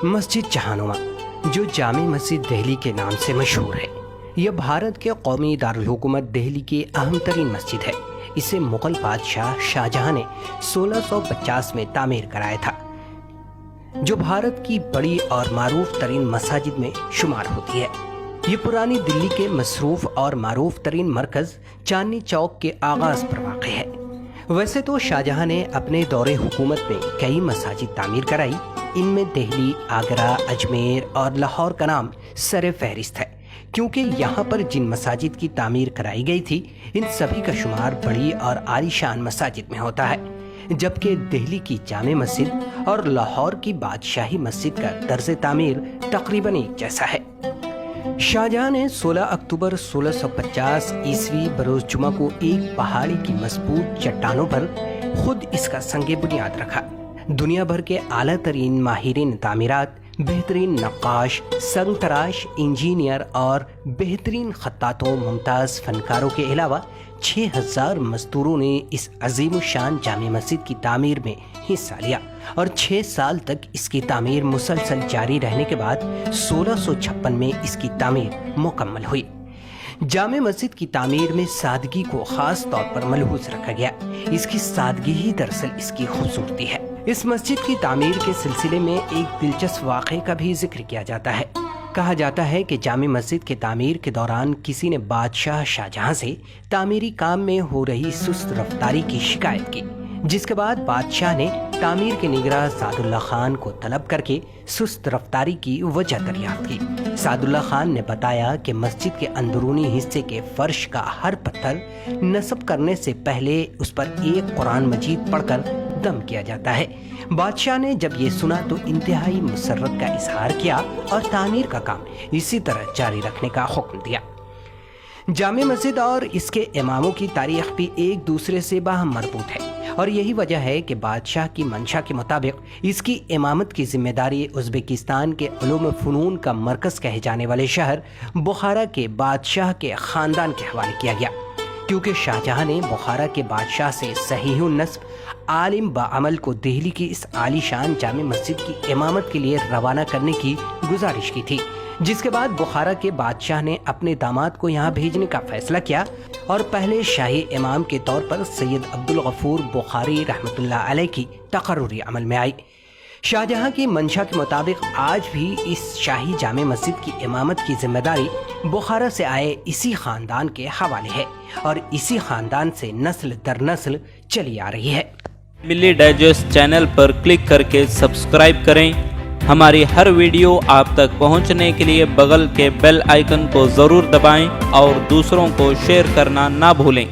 مسجد جہانما جو جامع مسجد دہلی کے نام سے مشہور ہے، یہ بھارت کے قومی دارالحکومت دہلی کی اہم ترین مسجد ہے۔ اسے مغل بادشاہ شاہجہاں نے 1650 میں تعمیر کرایا تھا، جو بھارت کی بڑی اور معروف ترین مساجد میں شمار ہوتی ہے۔ یہ پرانی دلی کے مصروف اور معروف ترین مرکز چاندنی چوک کے آغاز پر واقع ہے۔ ویسے تو شاہجہاں نے اپنے دور حکومت میں کئی مساجد تعمیر کرائی، ان میں دہلی، آگرہ، اجمیر اور لاہور کا نام سر فہرست ہے، کیونکہ یہاں پر جن مساجد کی تعمیر کرائی گئی تھی ان سبھی کا شمار بڑی اور عالی شان مساجد میں ہوتا ہے، جبکہ دہلی کی جامع مسجد اور لاہور کی بادشاہی مسجد کا طرز تعمیر تقریباً ایک جیسا ہے۔ شاہجہاں نے 16 اکتوبر 1650 عیسوی بروز جمعہ کو ایک پہاڑی کی مضبوط چٹانوں پر خود اس کا سنگ بنیاد رکھا۔ دنیا بھر کے اعلیٰ ترین ماہرین تعمیرات، بہترین نقاش، سنگ تراش، انجینئر اور بہترین خطاطوں، ممتاز فنکاروں کے علاوہ 6000 مزدوروں نے اس عظیم الشان جامع مسجد کی تعمیر میں حصہ لیا، اور 6 سال تک اس کی تعمیر مسلسل جاری رہنے کے بعد 1656 میں اس کی تعمیر مکمل ہوئی۔ جامع مسجد کی تعمیر میں سادگی کو خاص طور پر ملحوظ رکھا گیا۔ اس کی سادگی ہی دراصل اس کی خوبصورتی ہے۔ اس مسجد کی تعمیر کے سلسلے میں ایک دلچسپ واقعے کا بھی ذکر کیا جاتا ہے۔ کہا جاتا ہے کہ جامع مسجد کے تعمیر کے دوران کسی نے بادشاہ شاہجہاں سے تعمیری کام میں ہو رہی سست رفتاری کی شکایت کی، جس کے بعد بادشاہ نے تعمیر کے نگراں سعد اللہ خان کو طلب کر کے سست رفتاری کی وجہ دریافت کی۔ سعد اللہ خان نے بتایا کہ مسجد کے اندرونی حصے کے فرش کا ہر پتھر نصب کرنے سے پہلے اس پر ایک قرآن مجید پڑھ کر دم کیا جاتا ہے۔ بادشاہ نے جب یہ سنا تو انتہائی مسرت کا اظہار کیا اور تعمیر کا کام اسی طرح جاری رکھنے کا حکم دیا۔ جامع مسجد اور اس کے اماموں کی تاریخ بھی ایک دوسرے سے باہم مربوط ہے، اور یہی وجہ ہے کہ بادشاہ کی منشا کے مطابق اس کی امامت کی ذمہ داری ازبکستان کے علوم و فنون کا مرکز کہے جانے والے شہر بخارا کے بادشاہ کے خاندان کے حوالے کیا گیا، کیونکہ شاہجہاں نے بخارا کے بادشاہ سے صحیح النسب عالم باعمل کو دہلی کی اس عالی شان جامع مسجد کی امامت کے لیے روانہ کرنے کی گزارش کی تھی، جس کے بعد بخارا کے بادشاہ نے اپنے داماد کو یہاں بھیجنے کا فیصلہ کیا اور پہلے شاہی امام کے طور پر سید عبدالغفور بخاری رحمۃ اللہ علیہ کی تقرری عمل میں آئی۔ شاہجہاں کی منشا کے مطابق آج بھی اس شاہی جامع مسجد کی امامت کی ذمہ داری بخارا سے آئے اسی خاندان کے حوالے ہے، اور اسی خاندان سے نسل در نسل چلی آ رہی ہے۔ ملی ڈائجسٹ چینل پر کلک کر کے سبسکرائب کریں۔ ہماری ہر ویڈیو آپ تک پہنچنے کے لیے بغل کے بیل آئیکن کو ضرور دبائیں اور دوسروں کو شیئر کرنا نہ بھولیں۔